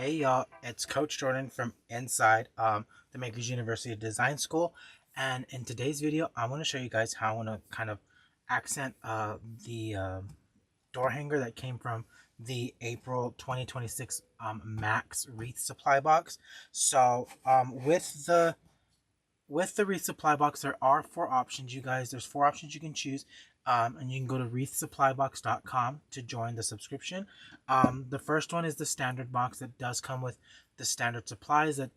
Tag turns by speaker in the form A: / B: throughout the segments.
A: Hey y'all, it's Coach Jordan from inside the Makers University Design School, and in today's video I want to show you guys how I want to kind of accent the door hanger that came from the April 2026 Max Wreath Supply Box. So with the wreath supply box, there are four options, you guys. There's four options you can choose. And you can go to wreathsupplybox.com to join the subscription. The first one is the standard box that does come with the standard supplies that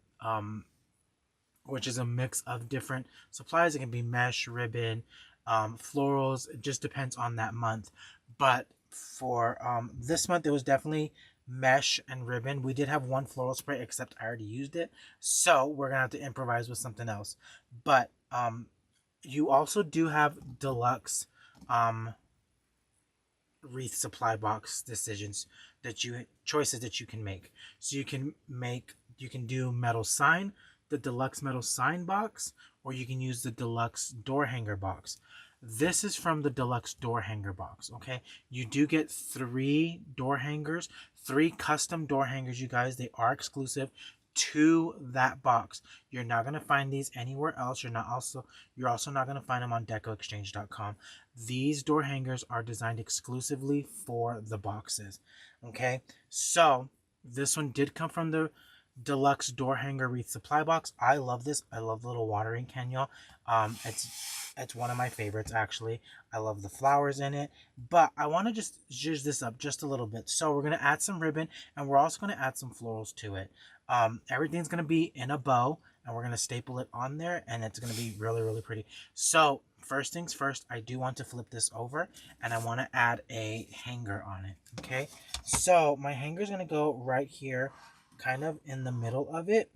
A: which is a mix of different supplies. It can be mesh, ribbon, florals. It just depends on that month. But for this month, it was definitely mesh and ribbon. We did have one floral spray, except I already used it. So we're going to have to improvise with something else. But you also do have deluxe wreath supply box choices that you can make. So you can do metal sign, the deluxe metal sign box, or you can use the deluxe door hanger box. This is from the deluxe door hanger box. Okay, you do get three door hangers, three custom door hangers, you guys. They are exclusive to that box. You're not going to find these anywhere else. You're also not going to find them on decoexchange.com. These door hangers are designed exclusively for the boxes. Okay, so this one did come from the deluxe door hanger wreath supply box. I love this. I love the little watering can, y'all. It's one of my favorites, actually. I love the flowers in it, but I want to just zhuzh this up just a little bit. So we're going to add some ribbon, and we're also going to add some florals to it. Everything's going to be in a bow, and we're going to staple it on there, and it's going to be really, really pretty. So first things first, I do want to flip this over, and I want to add a hanger on it. Okay, so my hanger is going to go right here, kind of in the middle of it,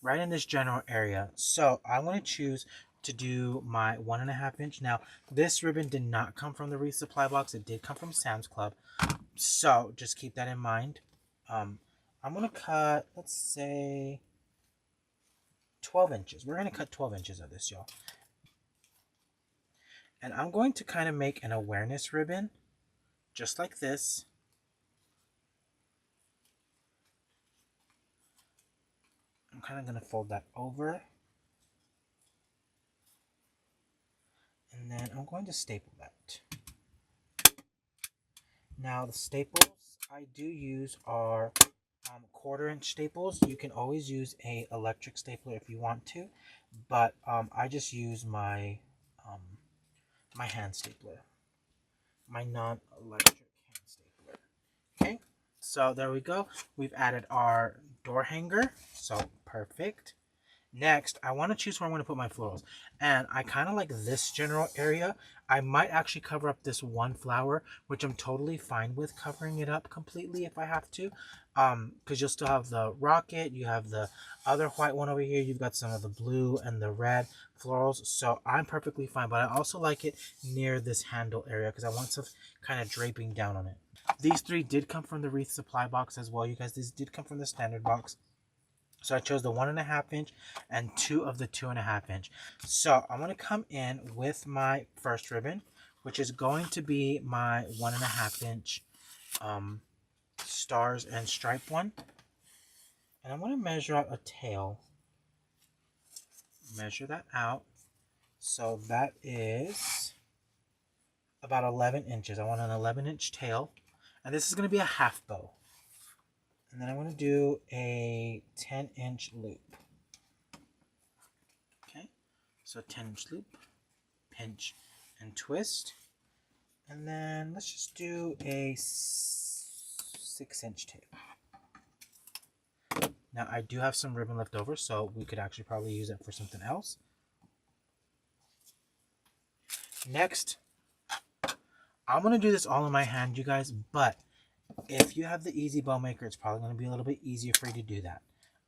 A: right in this general area. So I want to choose to do my 1.5 inch. Now this ribbon did not come from the resupply box. It did come from Sam's Club, so just keep that in mind. I'm gonna cut, let's say 12 inches. We're gonna cut 12 inches of this, y'all. And I'm going to kind of make an awareness ribbon just like this. I'm kind of going to fold that over. And then I'm going to staple that. Now the staples I do use are 1/4 inch staples. You can always use a electric stapler if you want to, but I just use my my hand stapler, my non-electric hand stapler. Okay, so there we go. We've added our door hanger, so perfect. Next, I want to choose where I'm going to put my florals. And I kind of like this general area. I might actually cover up this one flower, which I'm totally fine with covering it up completely if I have to. Because you'll still have the rocket, you have the other white one over here, you've got some of the blue and the red florals. So I'm perfectly fine, but I also like it near this handle area because I want some kind of draping down on it. These three did come from the wreath supply box as well, you guys. These did come from the standard box. So I chose the 1.5 inch and 2 of the 2.5 inch. So I'm going to come in with my first ribbon, which is going to be my 1.5 inch stars and stripe one. And I'm going to measure out a tail. Measure that out. So that is about 11 inches. I want an 11-inch tail. And this is going to be a half bow. And then I'm going to do a 10-inch loop. Okay, so 10-inch loop, pinch and twist. And then let's just do a 6-inch tail. Now I do have some ribbon left over, so we could actually probably use it for something else. Next, I'm going to do this all in my hand, you guys, but if you have the Easy Bow Maker, it's probably going to be a little bit easier for you to do that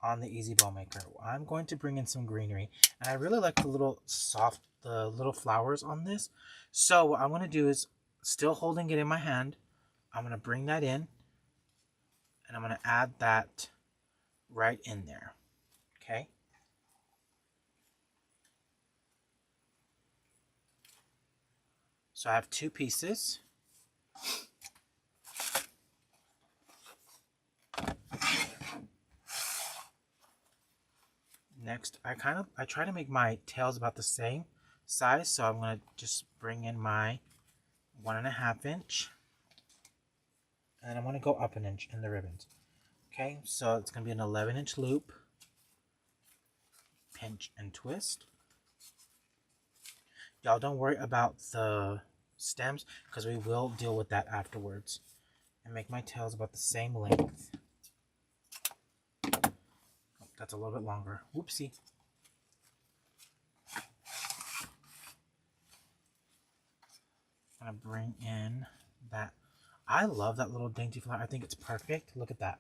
A: on the Easy Bow Maker. I'm going to bring in some greenery, and I really like the little flowers on this. So what I'm going to do is, still holding it in my hand, I'm going to bring that in, and I'm going to add that right in there. Okay. So I have 2 pieces. Next, I try to make my tails about the same size, so I'm going to just bring in my 1.5 inch, and I'm going to go up an inch in the ribbons. Okay, so it's going to be an 11-inch loop, pinch and twist. Y'all don't worry about the stems because we will deal with that afterwards. And make my tails about the same length. Oh, that's a little bit longer. Whoopsie. I'm going to bring in that. I love that little dainty flower. I think it's perfect. Look at that.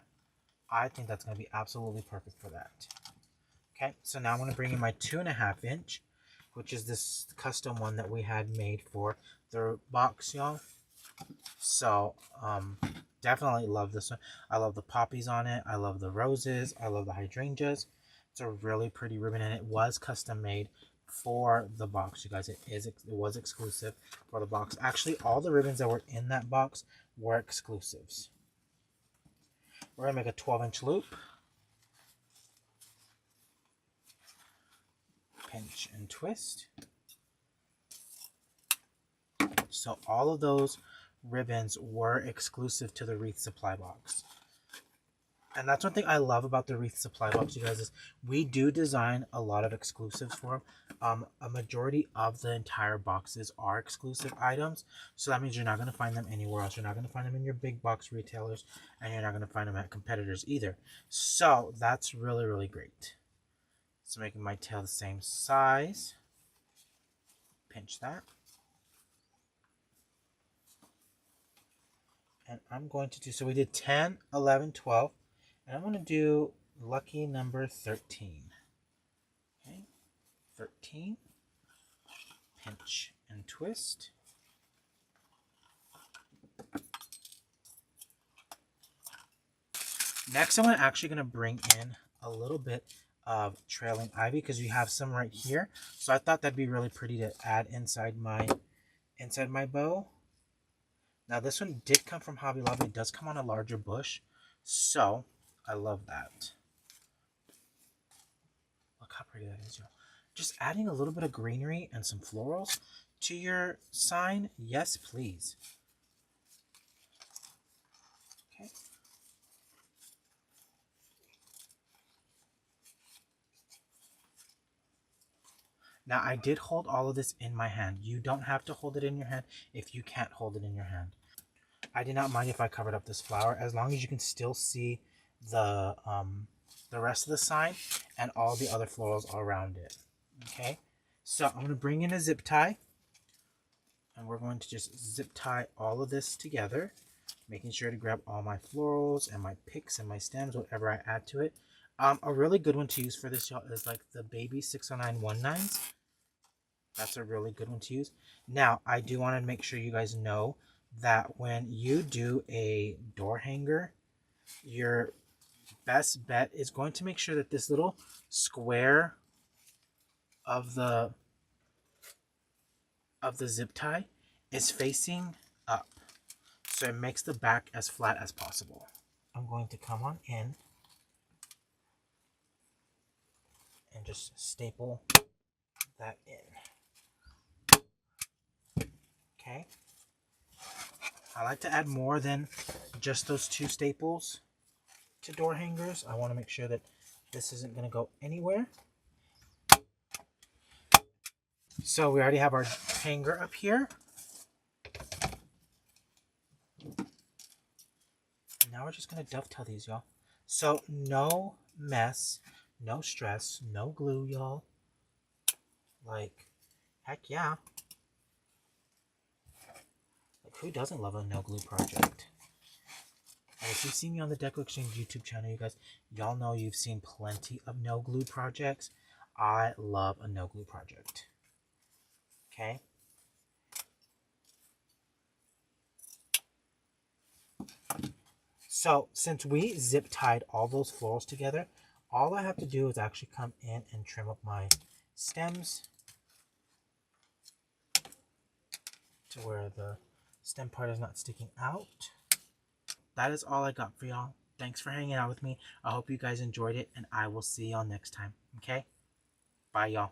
A: I think that's going to be absolutely perfect for that. Okay, so now I'm going to bring in my 2.5 inch, which is this custom one that we had made for the box, y'all. So, definitely love this one. I love the poppies on it. I love the roses. I love the hydrangeas. It's a really pretty ribbon, and it was custom made for the box, you guys. It was exclusive for the box. Actually, all the ribbons that were in that box were exclusives. We're gonna make a 12-inch loop, pinch and twist. So all of those ribbons were exclusive to the wreath supply box. And that's one thing I love about the wreath supply box, you guys, is we do design a lot of exclusives for them. A majority of the entire boxes are exclusive items. So that means you're not going to find them anywhere else. You're not going to find them in your big box retailers, and you're not going to find them at competitors either. So that's really, really great. So making my tail the same size. Pinch that. And I'm going to do, so we did 10, 11, 12. And I'm going to do lucky number 13. Okay, 13. Pinch and twist. Next, I'm actually going to bring in a little bit of trailing ivy because we have some right here. So I thought that'd be really pretty to add inside my bow. Now this one did come from Hobby Lobby. It does come on a larger bush, so I love that. Look how pretty that is, y'all. Just adding a little bit of greenery and some florals to your sign. Yes, please. Okay. Now I did hold all of this in my hand. You don't have to hold it in your hand if you can't hold it in your hand. I did not mind if I covered up this flower as long as you can still see the rest of the sign and all the other florals around it. Okay, so I'm going to bring in a zip tie, and we're going to just zip tie all of this together, making sure to grab all my florals and my picks and my stems, whatever I add to it. A really good one to use for this, y'all, is like the baby 60919s. That's a really good one to use. Now, I do want to make sure you guys know that when you do a door hanger, your best bet is going to make sure that this little square of the zip tie is facing up, so it makes the back as flat as possible. I'm going to come on in and just staple that in. Okay, I like to add more than just those 2 staples to door hangers. I want to make sure that this isn't going to go anywhere. So we already have our hanger up here. And now we're just going to dovetail these, y'all. So no mess, no stress, no glue, y'all. Like, heck yeah. Like, who doesn't love a no glue project? And if you've seen me on the Deco Exchange YouTube channel, you guys, y'all know you've seen plenty of no glue projects. I love a no glue project. Okay. So since we zip tied all those florals together, all I have to do is actually come in and trim up my stems to where the stem part is not sticking out. That is all I got for y'all. Thanks for hanging out with me. I hope you guys enjoyed it, and I will see y'all next time. Okay? Bye, y'all.